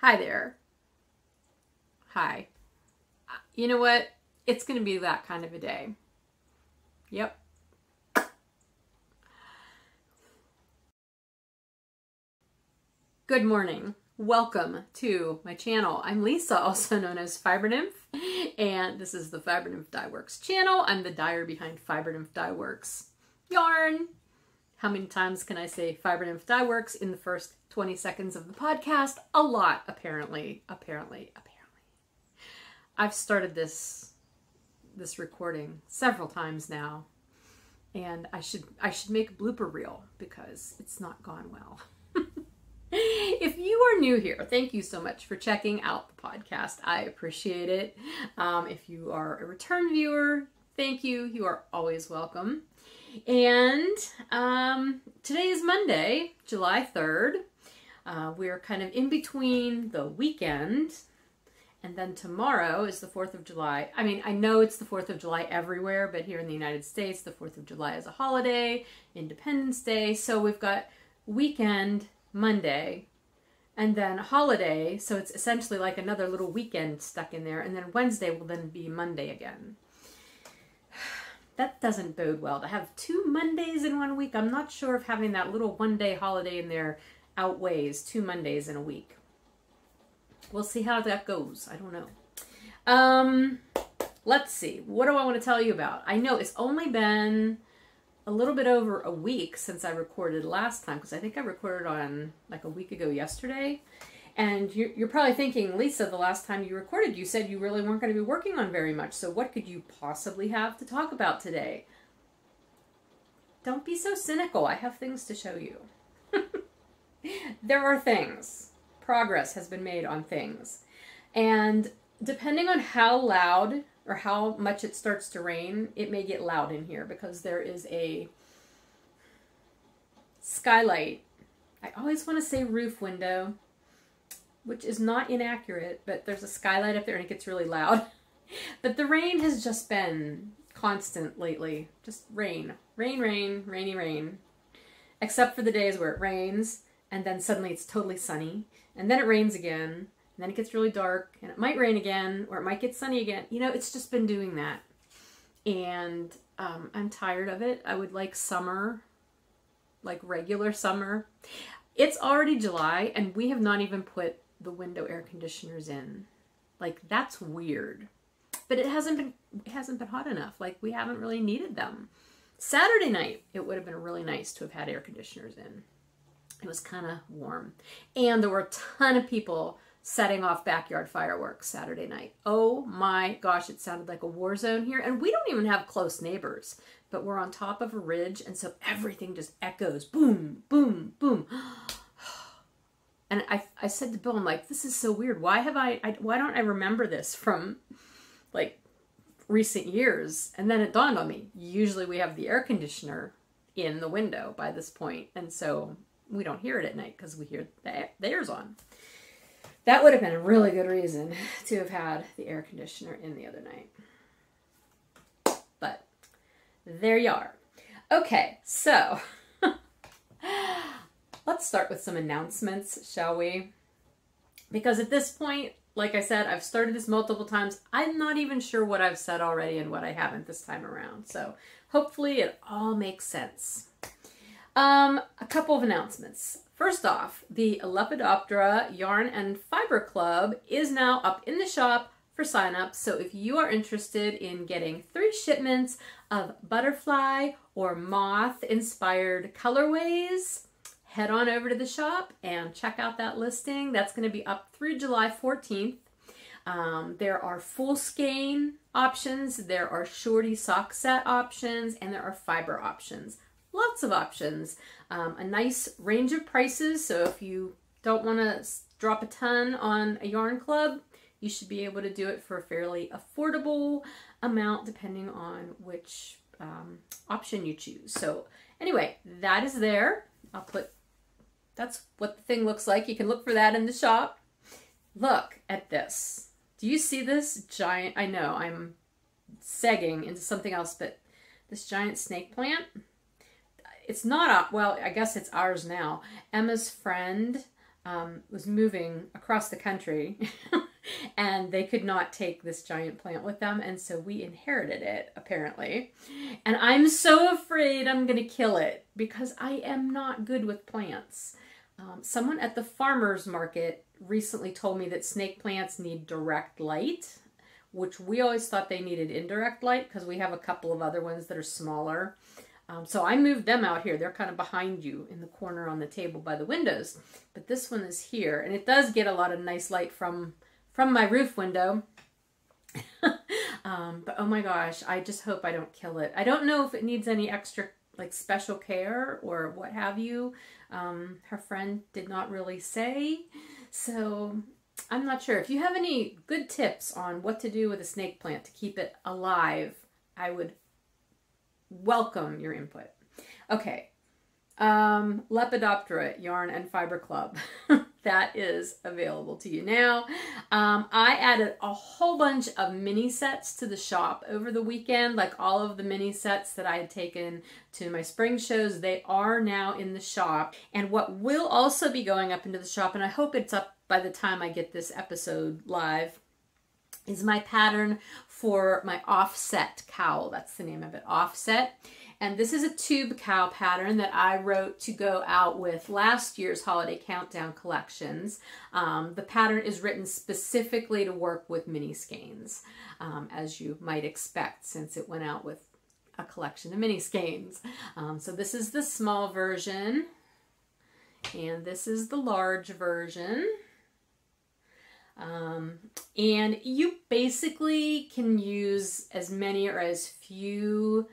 Hi there. Hi. You know what? It's going to be that kind of a day. Yep. Good morning. Welcome to my channel. I'm Lisa, also known as Fiber Nymph, and this is the Fiber Nymph Dye Works channel. I'm the dyer behind Fiber Nymph Dye Works yarn. How many times can I say Fiber Nymph Dye Works in the first 20 seconds of the podcast? A lot, apparently. I've started this recording several times now, and I should make a blooper reel because it's not gone well. If you are new here, thank you so much for checking out the podcast. I appreciate it. If you are a return viewer, thank you. You are always welcome. And today is Monday, July 3rd. We're kind of in between the weekend, and then tomorrow is the 4th of July. I mean, I know it's the 4th of July everywhere, but here in the United States, the 4th of July is a holiday, Independence Day. So we've got weekend Monday, and then holiday, so it's essentially like another little weekend stuck in there, and then Wednesday will then be Monday again. That doesn't bode well to have 2 Mondays in 1 week. I'm not sure if having that little one-day holiday in there outweighs 2 Mondays in a week. We'll see how that goes. I don't know. Let's see. What do I want to tell you about? I know it's only been a little bit over a week since I recorded last time, because I think I recorded on like a week ago yesterday. And you're probably thinking, Lisa, the last time you recorded, you said you really weren't going to be working on very much. So what could you possibly have to talk about today? Don't be so cynical. I have things to show you. There are things. Progress has been made on things. And depending on how loud or how much it starts to rain, it may get loud in here because there is a skylight. I always want to say roof window, which is not inaccurate, but there's a skylight up there and it gets really loud. But the rain has just been constant lately. Just rain. Rain, rain, rainy rain. Except for the days where it rains and then suddenly it's totally sunny. And then it rains again. And then it gets really dark and it might rain again or it might get sunny again. You know, it's just been doing that. And I'm tired of it. I would like summer, like regular summer. It's already July and we have not even put the window air conditioners in. Like, that's weird. But it hasn't been hot enough. Like, we haven't really needed them. Saturday night, it would have been really nice to have had air conditioners in. It was kind of warm. And there were a ton of people setting off backyard fireworks Saturday night. Oh my gosh, it sounded like a war zone here. And we don't even have close neighbors, but we're on top of a ridge, and so everything just echoes. Boom, boom, boom. And I said to Bill, I'm like, this is so weird. Why don't I remember this from like recent years? And then it dawned on me, usually we have the air conditioner in the window by this point, and so we don't hear it at night because we hear the air's on. That would have been a really good reason to have had the air conditioner in the other night. But there you are. Okay, so let's start with some announcements, shall we? Because at this point, like I said, I've started this multiple times. I'm not even sure what I've said already and what I haven't this time around. So hopefully it all makes sense. A couple of announcements. First off, the Lepidoptera Yarn and Fiber Club is now up in the shop for sign-up. So if you are interested in getting 3 shipments of butterfly or moth-inspired colorways, head on over to the shop and check out that listing. That's going to be up through July 14th. There are full skein options, there are shorty sock set options, and there are fiber options. Lots of options. A nice range of prices, so if you don't want to drop a ton on a yarn club, you should be able to do it for a fairly affordable amount depending on which option you choose. So anyway, that is there. That's what the thing looks like. You can look for that in the shop. Look at this. Do you see this giant, I know I'm segging into something else, but this giant snake plant, it's not, well, I guess it's ours now. Emma's friend was moving across the country and they could not take this giant plant with them. And so we inherited it, apparently. And I'm so afraid I'm going to kill it because I am not good with plants. Someone at the farmer's market recently told me that snake plants need direct light, which we always thought they needed indirect light because we have a couple of other ones that are smaller. So I moved them out here. They're kind of behind you in the corner on the table by the windows. But this one is here, and it does get a lot of nice light from my roof window. But oh my gosh, I just hope I don't kill it. I don't know if it needs any extra like special care or what have you. Her friend did not really say. So I'm not sure. If you have any good tips on what to do with a snake plant to keep it alive, I would welcome your input. Okay. Lepidoptera Yarn and Fiber Club. That is available to you now. I added a whole bunch of mini sets to the shop over the weekend, like all of the mini sets that I had taken to my spring shows. They are now in the shop. And what will also be going up into the shop, and I hope it's up by the time I get this episode live, is my pattern for my offset cowl. That's the name of it, offset. And this is a tube cowl pattern that I wrote to go out with last year's holiday countdown collections. The pattern is written specifically to work with mini skeins, as you might expect, since it went out with a collection of mini skeins. So this is the small version, and this is the large version. And you basically can use as many or as few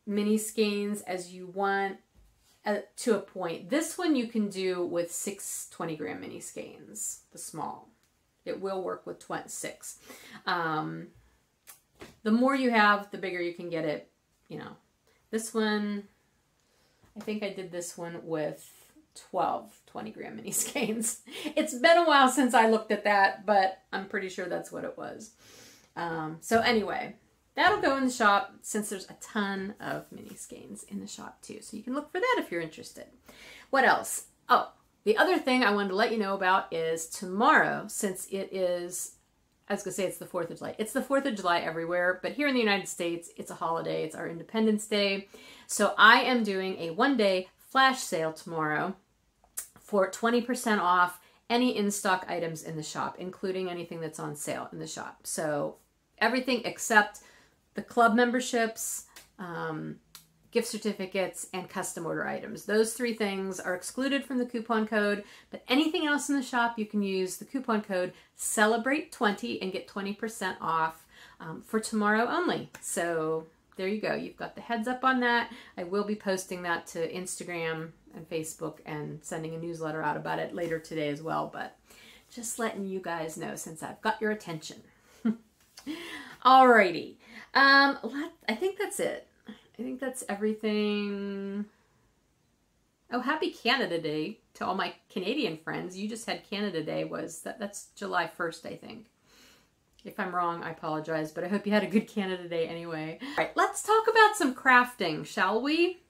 mini skeins as you want to a point. This one you can do with 6 20-gram mini skeins, the small. It will work with 6. The more you have, the bigger you can get it. You know, this one, I think I did this one with 12 20-gram mini skeins. It's been a while since I looked at that, but I'm pretty sure that's what it was. So anyway, that'll go in the shop since there's a ton of mini skeins in the shop too. So you can look for that if you're interested. What else? Oh, the other thing I wanted to let you know about is tomorrow, since it is, I was going to say it's the 4th of July. It's the 4th of July everywhere, but here in the United States, it's a holiday. It's our Independence Day. So I am doing a one-day flash sale tomorrow for 20% off any in-stock items in the shop, including anything that's on sale in the shop. So everything except the club memberships, gift certificates, and custom order items. Those 3 things are excluded from the coupon code, but anything else in the shop, you can use the coupon code CELEBRATE20 and get 20% off for tomorrow only. So there you go. You've got the heads up on that. I will be posting that to Instagram and Facebook and sending a newsletter out about it later today as well, but just letting you guys know since I've got your attention. Alrighty. I think that's it. I think that's everything. Oh, happy Canada Day to all my Canadian friends. You just had Canada Day. That's July 1st, I think. If I'm wrong, I apologize, but I hope you had a good Canada Day anyway. All right, let's talk about some crafting, shall we?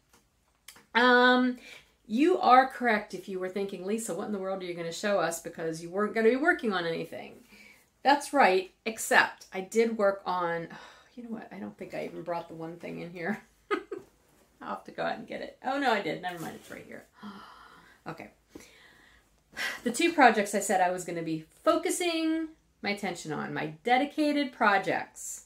You are correct if you were thinking, Lisa, what in the world are you going to show us because you weren't going to be working on anything. That's right, except I did work on, you know what, I don't think I even brought the one thing in here. I'll have to go out and get it. Oh no, I did. Never mind, it's right here. Okay. The 2 projects I said I was going to be focusing my attention on, my dedicated projects.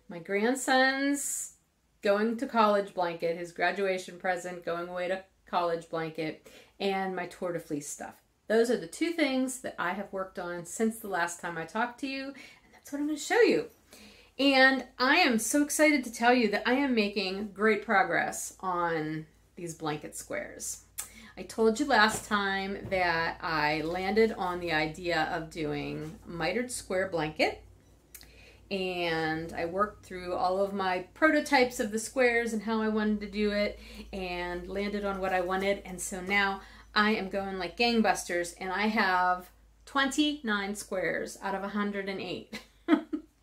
My grandson's going to college blanket, his graduation present, going away to college blanket, and my Tour de Fleece stuff. Those are the 2 things that I have worked on since the last time I talked to you, and that's what I'm going to show you. And I am so excited to tell you that I am making great progress on these blanket squares. I told you last time that I landed on the idea of doing mitered square blanket, and I worked through all of my prototypes of the squares and how I wanted to do it and landed on what I wanted. And so now I am going like gangbusters, and I have 29 squares out of 108.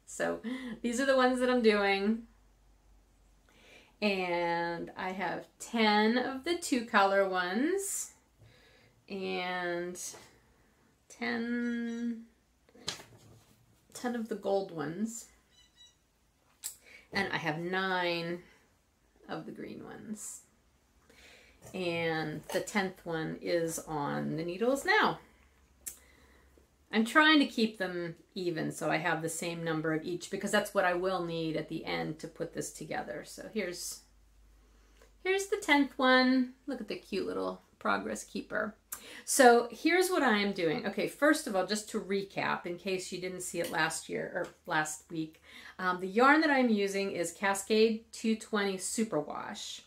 So these are the ones that I'm doing. And I have 10 of the 2-color ones and 10 of the gold ones. And I have 9 of the green ones. And the 10th one is on the needles now. I'm trying to keep them even so I have the same number of each, because that's what I will need at the end to put this together. So here's the 10th one. Look at the cute little progress keeper. So here's what I am doing. Okay, first of all, just to recap, in case you didn't see it last week, the yarn that I'm using is Cascade 220 Superwash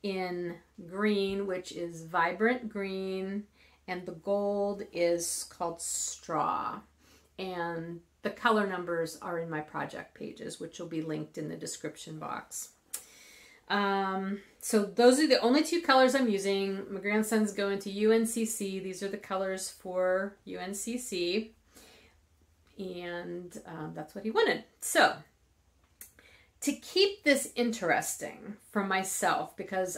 in green, which is vibrant green, and the gold is called Straw. And the color numbers are in my project pages, which will be linked in the description box. So those are the only 2 colors I'm using. My grandson's going to UNCC. These are the colors for UNCC. And that's what he wanted. So to keep this interesting for myself, because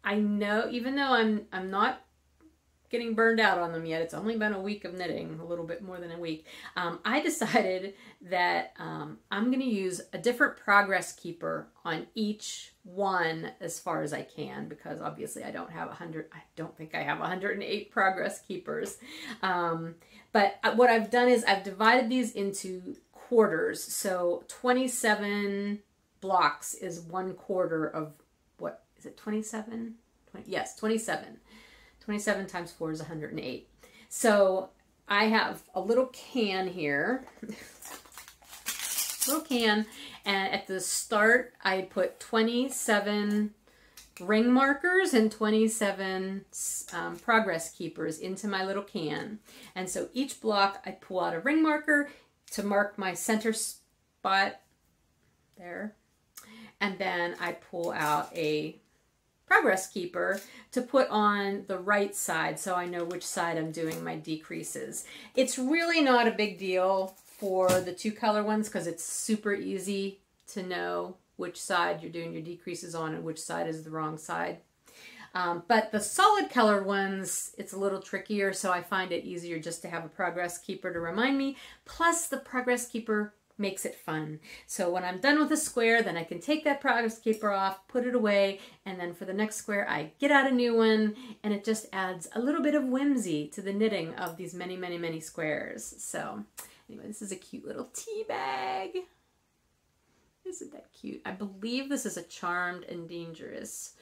I know, even though I'm not getting burned out on them yet, it's only been a week of knitting, a little bit more than a week, I decided that I'm going to use a different progress keeper on each one as far as I can, because obviously I don't think I have 108 progress keepers. But what I've done is I've divided these into quarters. So 27 blocks is 1/4 of, what is it, 27? Yes, 27. 27 times 4 is 108. So I have a little can here, and at the start I put 27 ring markers and 27 progress keepers into my little can. And so each block I pull out a ring marker to mark my center spot there, and then I pull out a progress keeper to put on the right side so I know which side I'm doing my decreases. It's really not a big deal for the 2 color ones, because it's super easy to know which side you're doing your decreases on and which side is the wrong side. But the solid color ones, it's a little trickier, so I find it easier just to have a progress keeper to remind me. Plus the progress keeper makes it fun. So when I'm done with a square, then I can take that progress keeper off, put it away, and then for the next square I get out a new one, and it just adds a little bit of whimsy to the knitting of these many, many, many squares. So anyway, this is a cute little tea bag. Isn't that cute? I believe this is a Charmed and Dangerous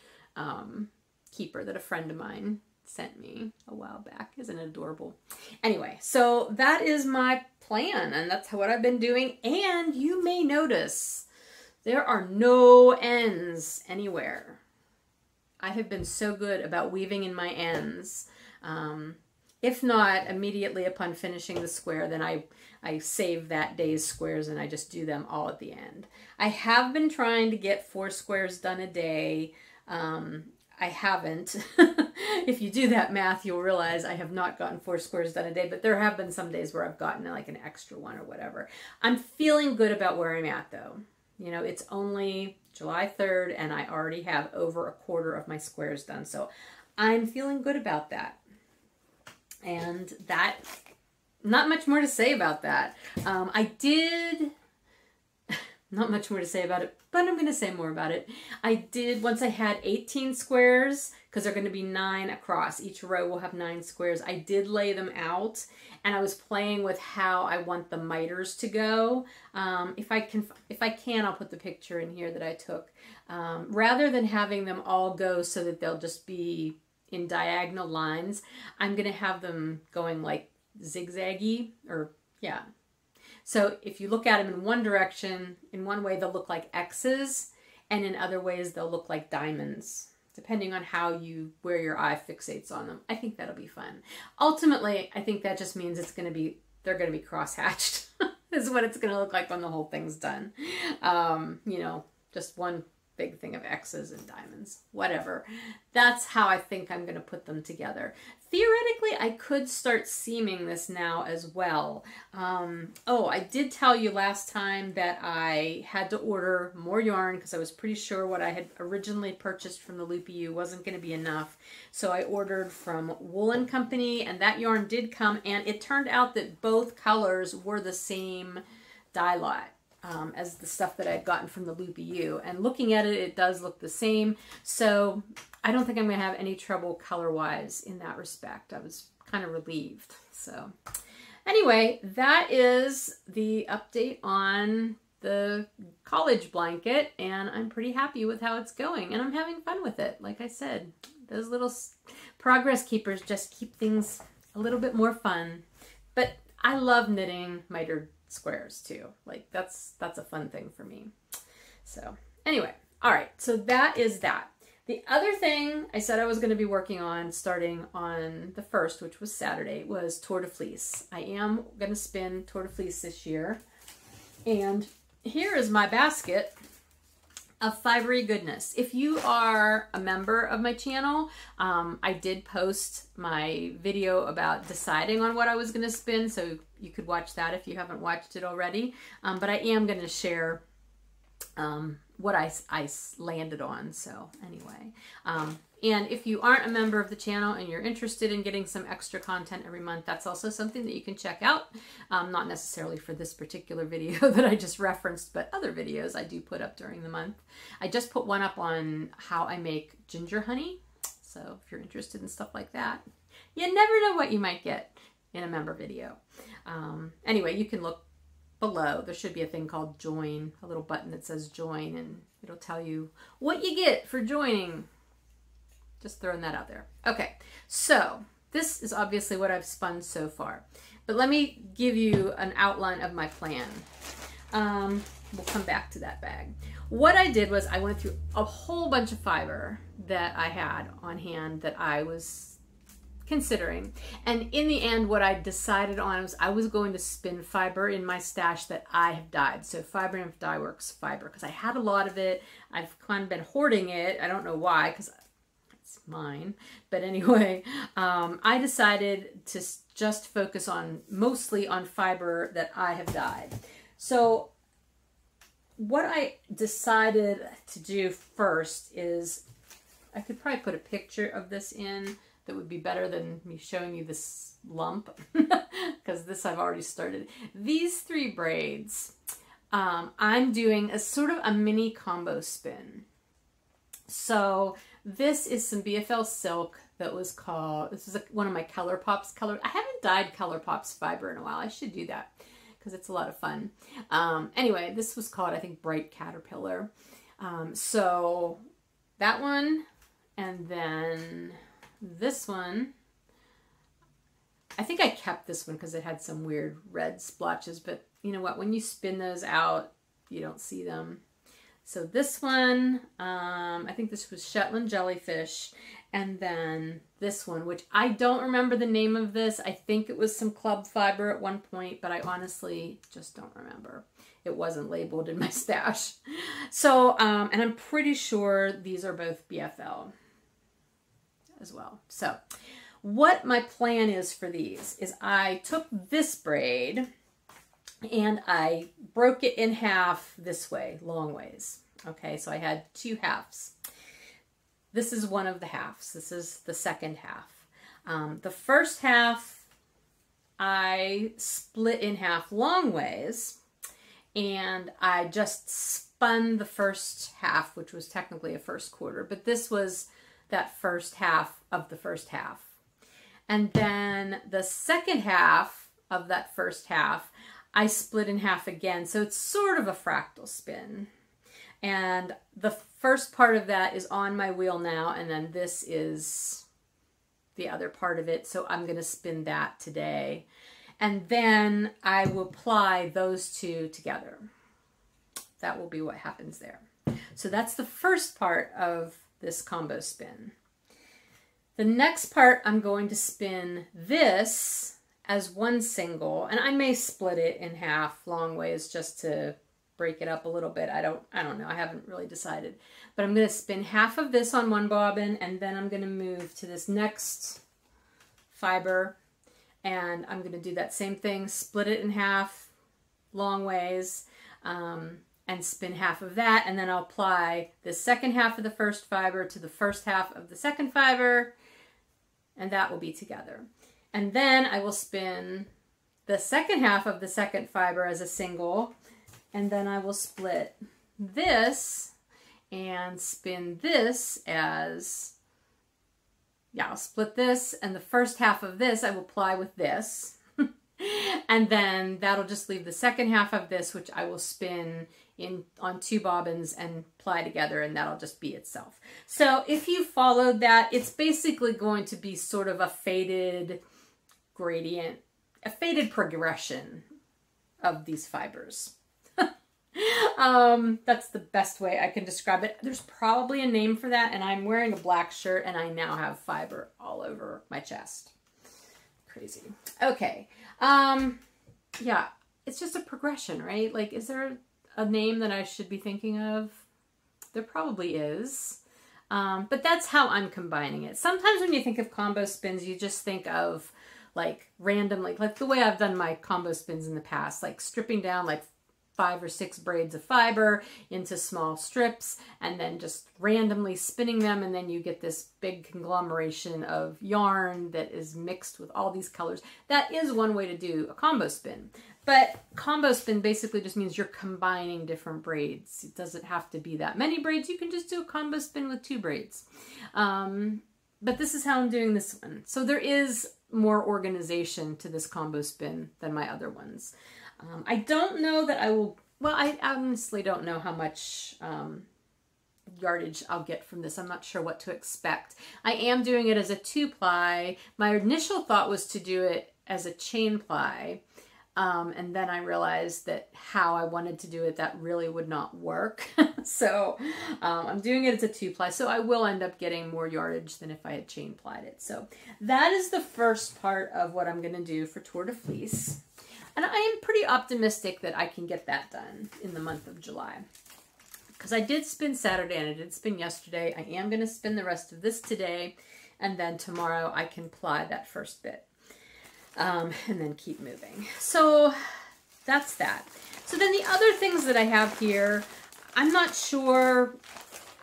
keeper that a friend of mine sent me a while back. Isn't it adorable? Anyway, so that is my plan, and that's what I've been doing. And you may notice there are no ends anywhere. I have been so good about weaving in my ends. If not immediately upon finishing the square, then I save that day's squares and I just do them all at the end. I have been trying to get 4 squares done a day. I haven't. If you do that math, you'll realize I have not gotten 4 squares done a day, but there have been some days where I've gotten like an extra one or whatever. I'm feeling good about where I'm at though. You know, it's only July 3rd and I already have over 1/4 of my squares done. So I'm feeling good about that. And that, not much more to say about that. Not much more to say about it, but I'm going to say more about it. Once I had 18 squares, because they're going to be 9 across. Each row will have 9 squares. I did lay them out, and I was playing with how I want the miters to go. If I can, I'll put the picture in here that I took. Rather than having them all go so that they'll just be in diagonal lines, I'm going to have them going like zigzaggy, or yeah. So if you look at them in one direction, in one way they'll look like X's, and in other ways they'll look like diamonds, depending on where your eye fixates on them. I think that'll be fun. Ultimately, I think that just means they're going to be cross-hatched. Is what it's going to look like when the whole thing's done. You know, just one big thing of X's and diamonds, whatever. That's how I think I'm going to put them together. Theoretically, I could start seaming this now as well. Oh, I did tell you last time that I had to order more yarn because I was pretty sure what I had originally purchased from the Loopy U wasn't going to be enough. So I ordered from Wool & Company, and that yarn did come, and it turned out that both colors were the same dye lot as the stuff that I'd gotten from the Loopy U. And looking at it, it does look the same. So I don't think I'm going to have any trouble color-wise in that respect. I was kind of relieved. So anyway, that is the update on the college blanket, and I'm pretty happy with how it's going, and I'm having fun with it. Like I said, those little progress keepers just keep things a little bit more fun. But I love knitting mitered squares too. Like that's a fun thing for me. So anyway, all right, so that is that. The other thing I said I was going to be working on starting on the 1st, which was Saturday, was Tour de Fleece. I am going to spin Tour de Fleece this year. And here is my basket of fibery goodness. If you are a member of my channel, I did post my video about deciding on what I was going to spin, so you could watch that if you haven't watched it already. But I am going to share what I landed on. So anyway, and if you aren't a member of the channel and you're interested in getting some extra content every month, that's also something that you can check out. Not necessarily for this particular video that I just referenced, but other videos I do put up during the month. I just put one up on how I make ginger honey. So if you're interested in stuff like that, you never know what you might get in a member video. Anyway, you can look below. There should be a thing called join, a little button that says join, and it'll tell you what you get for joining. Just throwing that out there. Okay, so this is obviously what I've spun so far, but let me give you an outline of my plan. We'll come back to that bag. What I did was I went through a whole bunch of fiber that I had on hand that I was considering, and in the end what I decided on was I was going to spin fiber in my stash that I have dyed. So Fiber Nymph Dye Works fiber, because I had a lot of it. I've kind of been hoarding it. I don't know why, because it's mine, but anyway, I decided to just focus on mostly on fiber that I have dyed. So what I decided to do first is I could probably put a picture of this in. That would be better than me showing you this lump, because this I've already started. These 3 braids, I'm doing a sort of a mini combo spin. So this is some BFL silk that was called, this is one of my Color Pops color. I haven't dyed Color Pops fiber in a while. I should do that because it's a lot of fun. Anyway, this was called, I think, Bright Caterpillar. So that one, and then this one, I think I kept this one because it had some weird red splotches, but you know what, when you spin those out, you don't see them. So this one, I think this was Shetland Jellyfish, and then this one, which I don't remember the name of this. I think it was some club fiber at one point, but I honestly just don't remember. It wasn't labeled in my stash. So, and I'm pretty sure these are both BFL as well. So what my plan is for these is I took this braid and I broke it in half this way, long ways. Okay, so I had 2 halves. This is one of the halves. This is the second half. The first half I split in half long ways, and I just spun the first half, which was technically a first quarter, but this was that first half of the first half. And then the second half of that first half, I split in half again. So it's sort of a fractal spin. And the first part of that is on my wheel now, and then this is the other part of it. So I'm going to spin that today. And then I will apply those 2 together. That will be what happens there. So that's the first part of this combo spin. The next part, I'm going to spin this as one single, and I may split it in half long ways just to break it up a little bit. I don't know. I haven't really decided. But I'm going to spin half of this on one bobbin, and then I'm going to move to this next fiber, and I'm going to do that same thing, split it in half long ways, and spin half of that, and then I'll apply the second half of the first fiber to the first half of the second fiber, and that will be together. And then I will spin the second half of the second fiber as a single, and then I will split this and spin this as, yeah, I'll split this, and the first half of this I will ply with this. And then that'll just leave the second half of this, which I will spin in on 2 bobbins and ply together, and that'll just be itself. So if you followed that, it's basically going to be sort of a faded gradient, a faded progression of these fibers. That's the best way I can describe it. There's probably a name for that, and I'm wearing a black shirt and I now have fiber all over my chest. Crazy. Okay. Yeah, it's just a progression, right? Like, is there a name that I should be thinking of? There probably is. But that's how I'm combining it. Sometimes when you think of combo spins, you just think of like random, like the way I've done my combo spins in the past, like stripping down like 5 or 6 braids of fiber into small strips and then just randomly spinning them, and then you get this big conglomeration of yarn that is mixed with all these colors. That is one way to do a combo spin. But combo spin basically just means you're combining different braids. It doesn't have to be that many braids. You can just do a combo spin with 2 braids. But this is how I'm doing this one. So there is more organization to this combo spin than my other ones. I don't know that I will, well, I honestly don't know how much yardage I'll get from this. I'm not sure what to expect. I am doing it as a 2-ply. My initial thought was to do it as a chain ply. And then I realized that how I wanted to do it, that really would not work. So I'm doing it as a 2-ply. So I will end up getting more yardage than if I had chain plied it. So that is the first part of what I'm going to do for Tour de Fleece. And I am pretty optimistic that I can get that done in the month of July. Because I did spin Saturday and I did spin yesterday. I am going to spin the rest of this today. And then tomorrow I can ply that first bit. And then keep moving. So that's that. So then the other things that I have here, I'm not sure.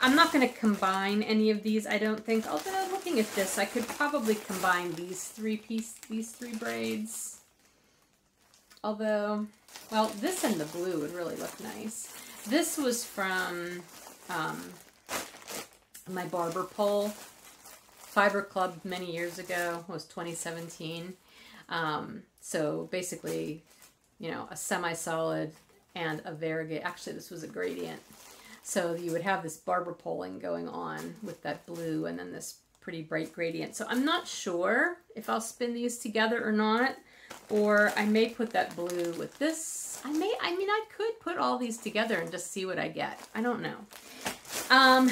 I'm not going to combine any of these, I don't think. Although looking at this, I could probably combine these three braids. Although, well, this and the blue would really look nice. This was from my barber pole fiber club many years ago. It was 2017. So basically, you know, a semi-solid and a variegate. Actually, this was a gradient. So you would have this barber poling going on with that blue and then this pretty bright gradient. So I'm not sure if I'll spin these together or not. Or I may put that blue with this. I mean, I could put all these together and just see what I get. I don't know. And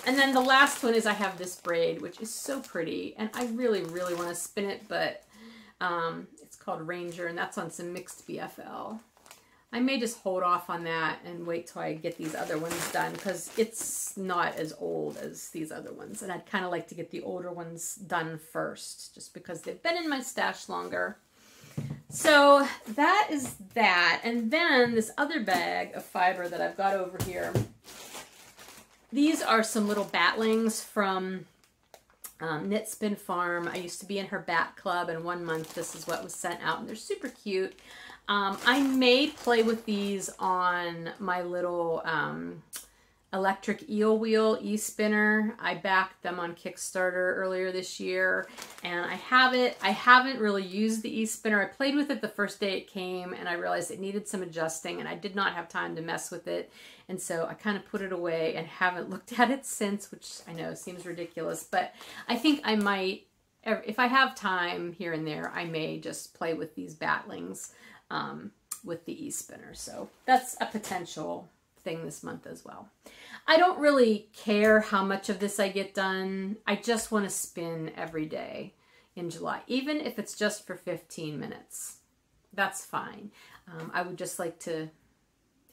then the last one is I have this braid, which is so pretty. And I really, really want to spin it, but it's called Ranger, and that's on some mixed BFL. I may just hold off on that and wait till I get these other ones done, because it's not as old as these other ones. And I'd kind of like to get the older ones done first, just because they've been in my stash longer. So that is that. And then this other bag of fiber that I've got over here. These are some little batlings from Knit Spin Farm. I used to be in her bat club, and 1 month this is what was sent out, and they're super cute. I may play with these on my little electric eel wheel e-spinner. I backed them on Kickstarter earlier this year, and I haven't really used the e-spinner. I played with it the first day it came, and I realized it needed some adjusting, and I did not have time to mess with it. And so I kind of put it away and haven't looked at it since, which I know seems ridiculous, but I think I might, if I have time here and there, I may just play with these batlings with the e-spinner. So that's a potential thing this month as well. I don't really care how much of this I get done. I just want to spin every day in July, even if it's just for 15 minutes. That's fine. I would just like to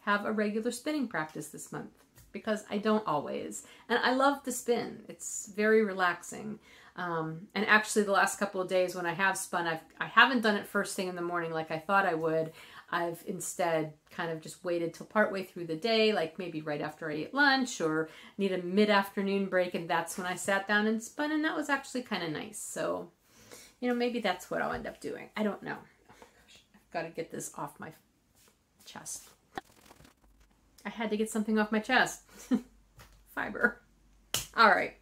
have a regular spinning practice this month, because I don't always. And I love to spin. It's very relaxing. And actually the last couple of days when I have spun, I haven't done it first thing in the morning like I thought I would. I've instead kind of just waited till partway through the day, like maybe right after I ate lunch or need a mid-afternoon break, and that's when I sat down and spun, and that was actually kind of nice. So, you know, maybe that's what I'll end up doing. I don't know. Oh my gosh, I've got to get this off my chest. I had to get something off my chest. Fiber. All right.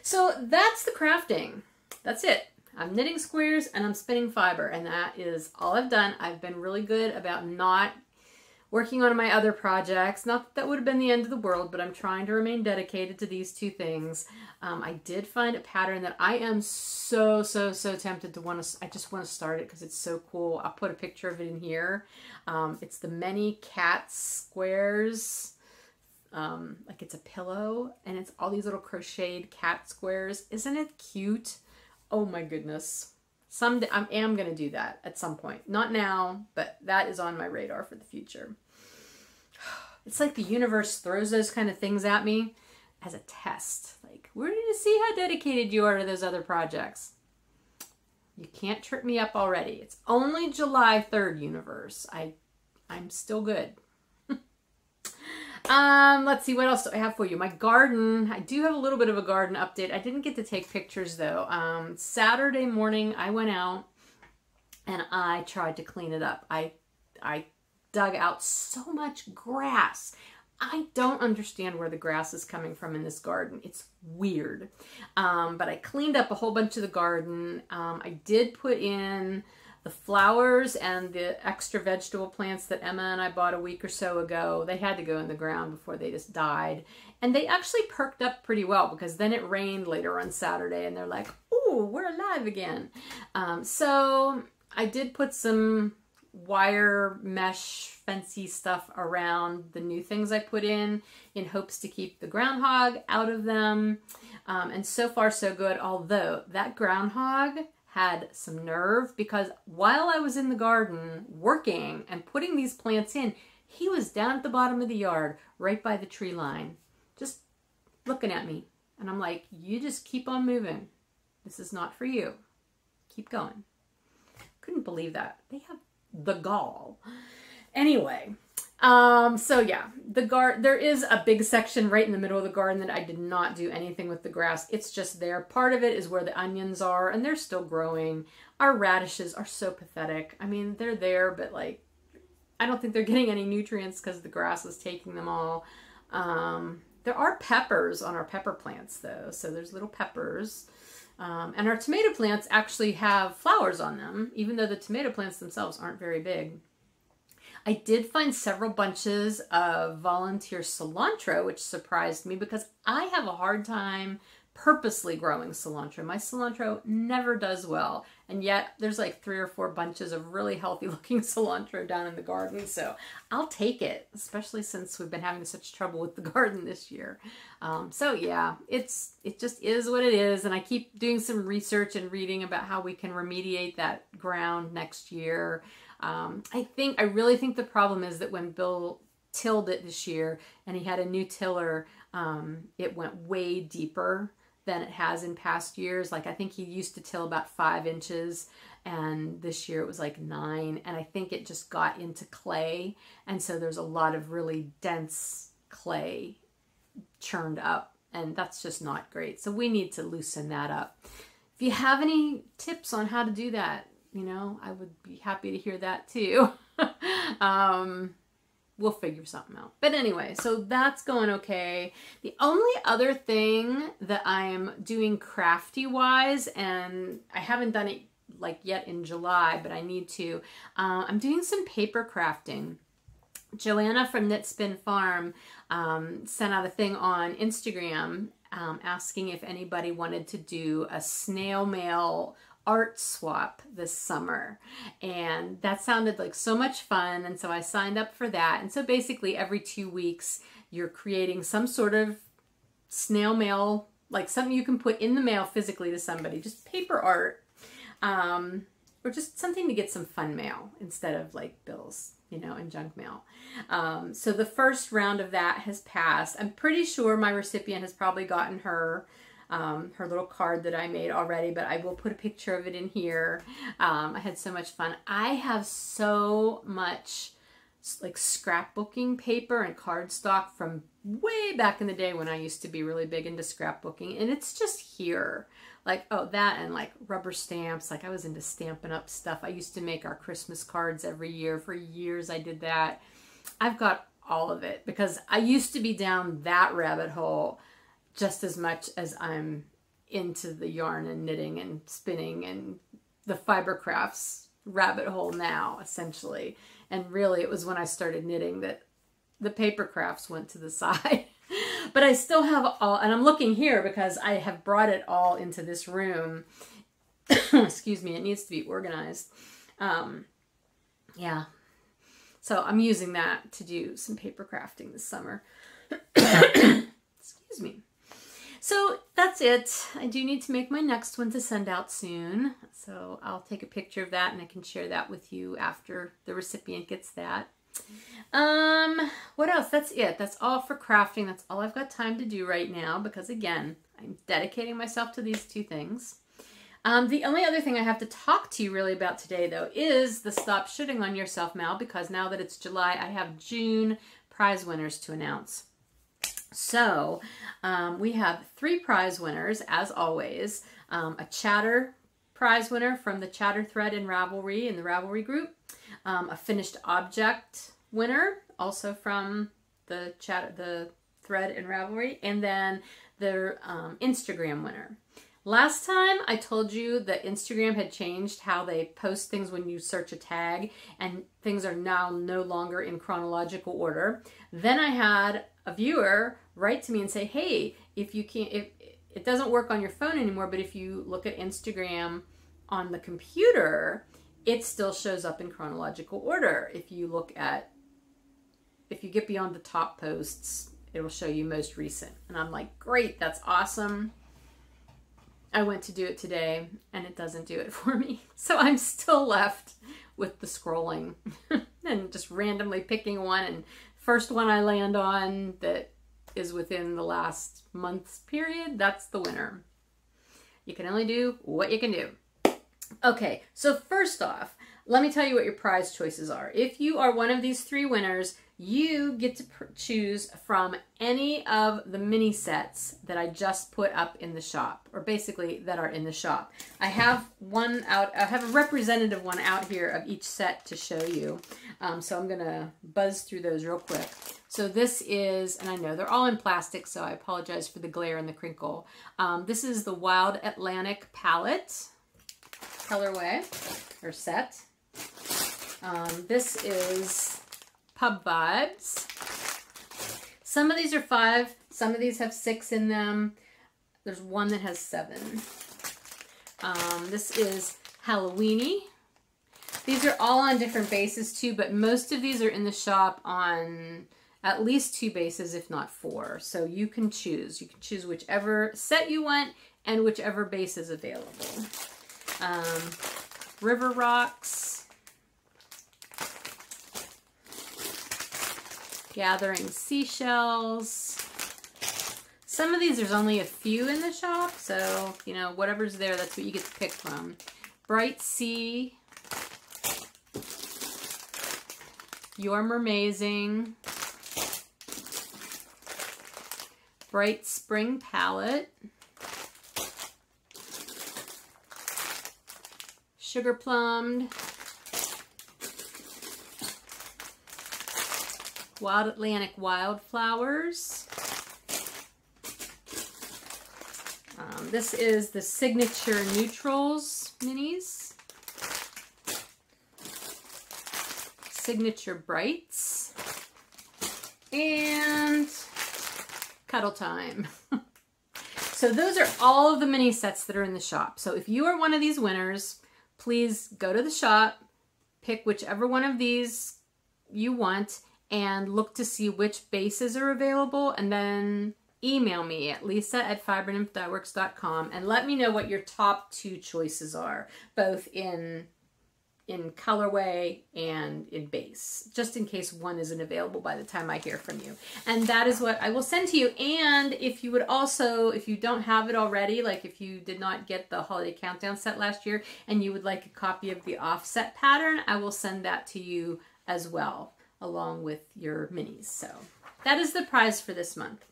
So that's the crafting. That's it. I'm knitting squares and I'm spinning fiber, and that is all I've done. I've been really good about not working on my other projects. Not that that would have been the end of the world, but I'm trying to remain dedicated to these two things. I did find a pattern that I am so tempted to I just want to start it because it's so cool. I'll put a picture of it in here. It's the many cat squares. Like it's a pillow, and it's all these little crocheted cat squares. Isn't it cute? Oh my goodness. Someday I am going to do that at some point. Not now, but that is on my radar for the future. It's like the universe throws those kind of things at me as a test. Like, we're going to see how dedicated you are to those other projects. You can't trip me up already. It's only July 3rd, universe. I'm still good. Let's see, what else do I have for you? My garden. I do have a little bit of a garden update. I didn't get to take pictures though. Saturday morning I went out and I tried to clean it up. I dug out so much grass. I don't understand where the grass is coming from in this garden. It's weird. But I cleaned up a whole bunch of the garden. I did put in the flowers and the extra vegetable plants that Emma and I bought a week or so ago. They had to go in the ground before they just died. And they actually perked up pretty well, because then it rained later on Saturday and they're like, ooh, we're alive again. So I did put some wire mesh fancy stuff around the new things I put in hopes to keep the groundhog out of them. And so far so good, although that groundhog had some nerve, because while I was in the garden working and putting these plants in, he was down at the bottom of the yard right by the tree line just looking at me, and I'm like, you just keep on moving. This is not for you. Keep going. Couldn't believe that. They have the gall. Anyway, so yeah, there is a big section right in the middle of the garden that I did not do anything with the grass. It's just there. Part of it is where the onions are, and they're still growing. Our radishes are so pathetic. I mean, they're there, but like, I don't think they're getting any nutrients because the grass is taking them all. There are peppers on our pepper plants though. So there's little peppers. And our tomato plants actually have flowers on them, even though the tomato plants themselves aren't very big. I did find several bunches of volunteer cilantro, which surprised me because I have a hard time purposely growing cilantro. My cilantro never does well, and yet there's like 3 or 4 bunches of really healthy looking cilantro down in the garden, so I'll take it, especially since we've been having such trouble with the garden this year. So yeah, it just is what it is, and I keep doing some research and reading about how we can remediate that ground next year. I really think the problem is that when Bill tilled it this year and he had a new tiller, it went way deeper than it has in past years. Like, I think he used to till about 5 inches, and this year it was like 9, and I think it just got into clay, and so there's a lot of really dense clay churned up, and that's just not great. So we need to loosen that up. If you have any tips on how to do that, I would be happy to hear that too. We'll figure something out. But anyway, so that's going okay. The only other thing that I'm doing crafty wise, and I haven't done it like yet in July, but I need to, I'm doing some paper crafting. Joanna from Knit Spin Farm sent out a thing on Instagram asking if anybody wanted to do a snail mail art swap this summer, and that sounded like so much fun, and so I signed up for that. And so basically every 2 weeks you're creating some sort of snail mail, like something you can put in the mail physically to somebody, just paper art. or just something to get some fun mail instead of like bills, you know, and junk mail. So the first round of that has passed. I'm pretty sure my recipient has probably gotten her little card that I made already, but I will put a picture of it in here. I had so much fun. I have so much like scrapbooking paper and cardstock from way back in the day when I used to be really big into scrapbooking, and it's just here. Like, oh, that and like rubber stamps. Like I was into Stampin' Up stuff. I used to make our Christmas cards every year. For years I did that. I've got all of it because I used to be down that rabbit hole just as much as I'm into the yarn and knitting and spinning and the fiber crafts rabbit hole now, essentially. And really it was when I started knitting that the paper crafts went to the side. But I still have all, and I'm looking here because I have brought it all into this room. Excuse me, it needs to be organized. Yeah. So I'm using that to do some paper crafting this summer. Excuse me. So that's it. I do need to make my next one to send out soon. So I'll take a picture of that and I can share that with you after the recipient gets that. What else? That's it. That's all for crafting. That's all I've got time to do right now because again, I'm dedicating myself to these two things. The only other thing I have to talk to you really about today though is the Stop Shitting on Yourself Mal, because now that it's July, I have June prize winners to announce. So we have 3 prize winners as always. A chatter prize winner from the chatter thread in Ravelry, in the Ravelry group. A finished object winner, also from the thread in Ravelry, and then the Instagram winner. Last time I told you that Instagram had changed how they post things when you search a tag, and things are now no longer in chronological order. Then I had a viewer write to me and say, hey, if it doesn't work on your phone anymore, but if you look at Instagram on the computer, it still shows up in chronological order. If you get beyond the top posts, it'll show you most recent. And I'm like, great, that's awesome. I went to do it today and it doesn't do it for me. So I'm still left with the scrolling and just randomly picking one. And first one I land on that is within the last month's period, that's the winner. You can only do what you can do. Okay, so first off, let me tell you what your prize choices are. If you are one of these 3 winners, you get to choose from any of the mini sets that I just put up in the shop, or basically that are in the shop. I have one out, I have a representative one out here of each set to show you. So I'm gonna buzz through those real quick. So this is, and I know they're all in plastic, so I apologize for the glare and the crinkle. This is the Wild Atlantic palette colorway or set. This is Pub Vibes. Some of these are 5, some of these have 6 in them. There's one that has 7. This is Halloweeny. These are all on different bases too, but most of these are in the shop on at least 2 bases, if not 4. So you can choose. You can choose whichever set you want and whichever base is available. River Rocks. Gathering Seashells. Some of these, there's only a few in the shop, so, you know, whatever's there, that's what you get to pick from. Bright Sea. You're Mermazing. Bright Spring Palette. Sugar Plumbed. Wild Atlantic Wildflowers. This is the Signature Neutrals minis. Signature Brights. And Cuddle Time. So those are all of the mini sets that are in the shop. So if you are one of these winners, please go to the shop, pick whichever one of these you want, and look to see which bases are available, and then email me at lisa@fibernymphdyworks.com and let me know what your top 2 choices are, both in in colorway and in base, just in case one isn't available by the time I hear from you. And that is what I will send to you. And if you would also, if you don't have it already, like if you did not get the holiday countdown set last year and you would like a copy of the offset pattern, I will send that to you as well, along with your minis. So that is the prize for this month.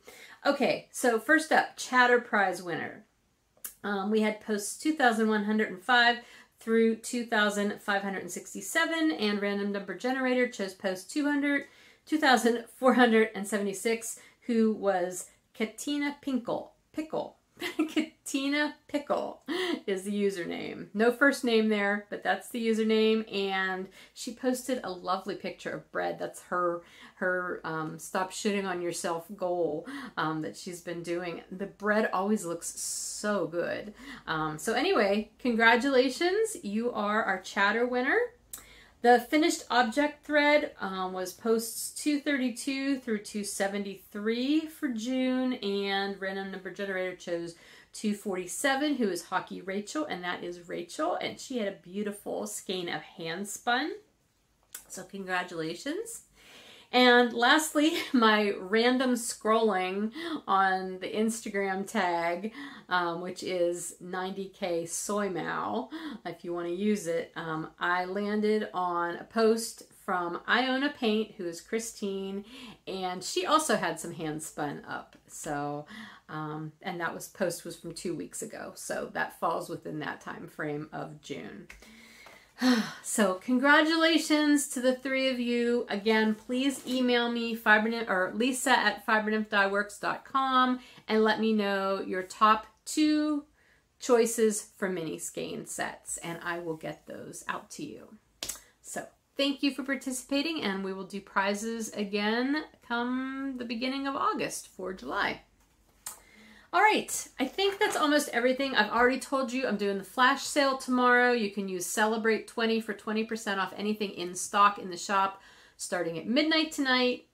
Okay, so first up, Chatter prize winner. We had posts 2,105 through 2,567, and random number generator chose post 2,476, who was Katina Pickle. Katina Pickle is the username. No first name there, but that's the username. And she posted a lovely picture of bread. That's her stop shitting on yourself goal that she's been doing. The bread always looks so good. So anyway, congratulations. You are our Chatter winner. The finished object thread was posts 232 through 273 for June, and random number generator chose 247, who is Hockey Rachel, and that is Rachel, and she had a beautiful skein of hand spun. So congratulations. And lastly, my random scrolling on the Instagram tag, which is 90K Soy Mal, if you want to use it, I landed on a post from Iona Paint, who is Christine, and she also had some hand spun up. So, and that post was from 2 weeks ago. So that falls within that time frame of June. So congratulations to the three of you. Again, please email me Lisa@fibernymphdyworks.com and let me know your top 2 choices for mini skein sets, and I will get those out to you. So thank you for participating, and we will do prizes again come the beginning of August for July. All right, I think that's almost everything. I've already told you I'm doing the flash sale tomorrow. You can use Celebrate 20 for 20% off anything in stock in the shop starting at midnight tonight.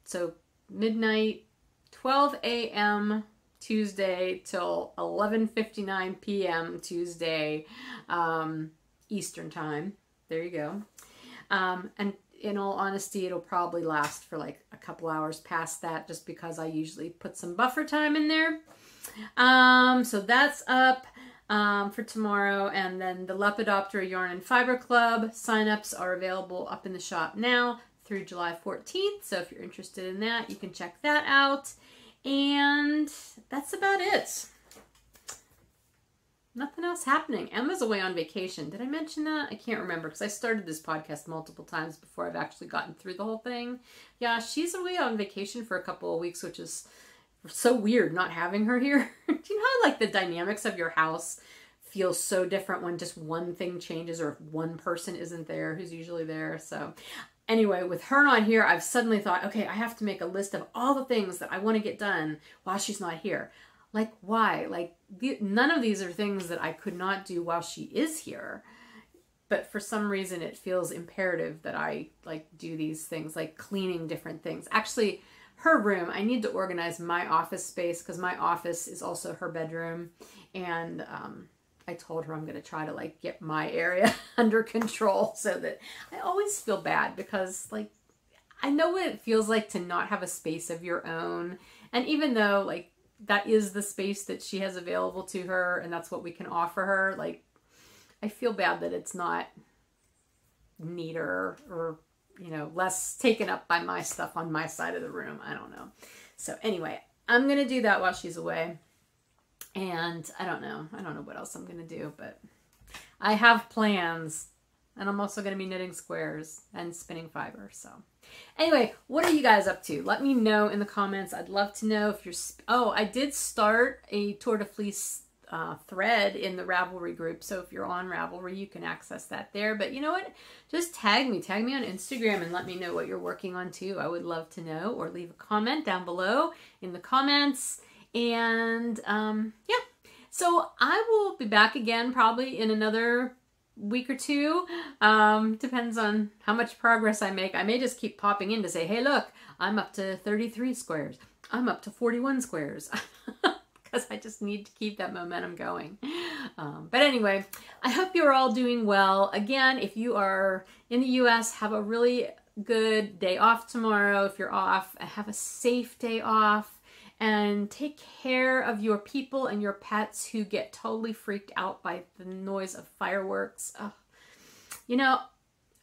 So midnight, 12 a.m. Tuesday till 11:59 p.m. Tuesday Eastern time. There you go. And in all honesty, it'll probably last for like a couple hours past that, just because I usually put some buffer time in there. So that's up for tomorrow. And then the Lepidoptera Yarn Fiber Club signups are available up in the shop now through July 14th. So if you're interested in that, you can check that out. And that's about it. Nothing else happening. Emma's away on vacation. Did I mention that? I can't remember because I started this podcast multiple times before I've actually gotten through the whole thing. Yeah, she's away on vacation for a couple of weeks, which is so weird not having her here. Do you know how like the dynamics of your house feel so different when just one thing changes or if one person isn't there who's usually there? So anyway, with her not here, I've suddenly thought, okay, I have to make a list of all the things that I want to get done while she's not here. Like, why? Like, none of these are things that I could not do while she is here. But for some reason, it feels imperative that I, like, do these things, like cleaning different things. Actually, her room, I need to organize my office space because my office is also her bedroom. And I told her I'm going to try to, like, get my area under control so that I always feel bad because, like, I know what it feels like to not have a space of your own. And even though, like, that is the space that she has available to her and that's what we can offer her, like, I feel bad that it's not neater or, you know, less taken up by my stuff on my side of the room. I don't know. So anyway, I'm going to do that while she's away. And I don't know what else I'm going to do, but I have plans. And I'm also going to be knitting squares and spinning fiber. So anyway, what are you guys up to? Let me know in the comments. I'd love to know if you're... Oh, I did start a Tour de Fleece thread in the Ravelry group. So if you're on Ravelry, you can access that there. But you know what? Just tag me. Tag me on Instagram and let me know what you're working on too. I would love to know. Or leave a comment down below in the comments. And yeah. So I will be back again probably in another week or two. Depends on how much progress I make. I may just keep popping in to say, hey, look, I'm up to 33 squares. I'm up to 41 squares. Because I just need to keep that momentum going. But anyway, I hope you're all doing well. Again, if you are in the US, have a really good day off tomorrow. If you're off, have a safe day off. And take care of your people and your pets who get totally freaked out by the noise of fireworks. Oh. You know,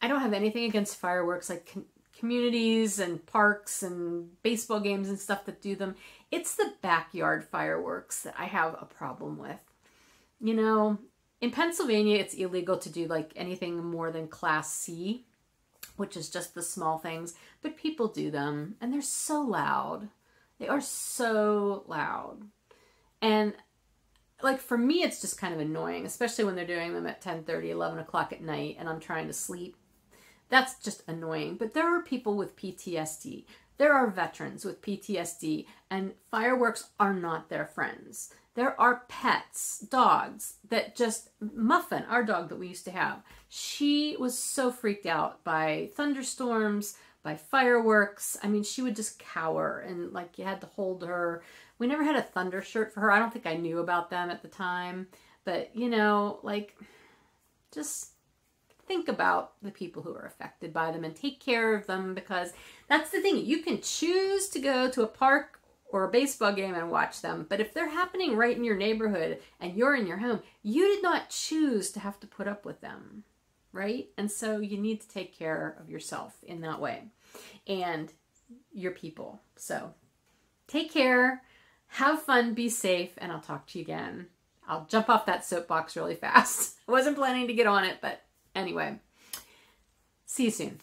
I don't have anything against fireworks, like communities and parks and baseball games and stuff that do them. It's the backyard fireworks that I have a problem with. You know, in Pennsylvania, it's illegal to do like anything more than Class C, which is just the small things, but people do them and they're so loud. They are so loud. And like for me, it's just kind of annoying, especially when they're doing them at 10:30, 11 o'clock at night and I'm trying to sleep. That's just annoying. But there are people with PTSD. There are veterans with PTSD, and fireworks are not their friends. There are pets, dogs, that just, Muffin, our dog that we used to have, she was so freaked out by thunderstorms, by fireworks. I mean, she would just cower and like you had to hold her. We never had a thunder shirt for her. I don't think I knew about them at the time, but you know, like just think about the people who are affected by them and take care of them, because that's the thing. You can choose to go to a park or a baseball game and watch them, but if they're happening right in your neighborhood and you're in your home, you did not choose to have to put up with them, right? And so you need to take care of yourself in that way and your people. So take care, have fun, be safe, and I'll talk to you again. I'll jump off that soapbox really fast. I wasn't planning to get on it, but anyway, see you soon.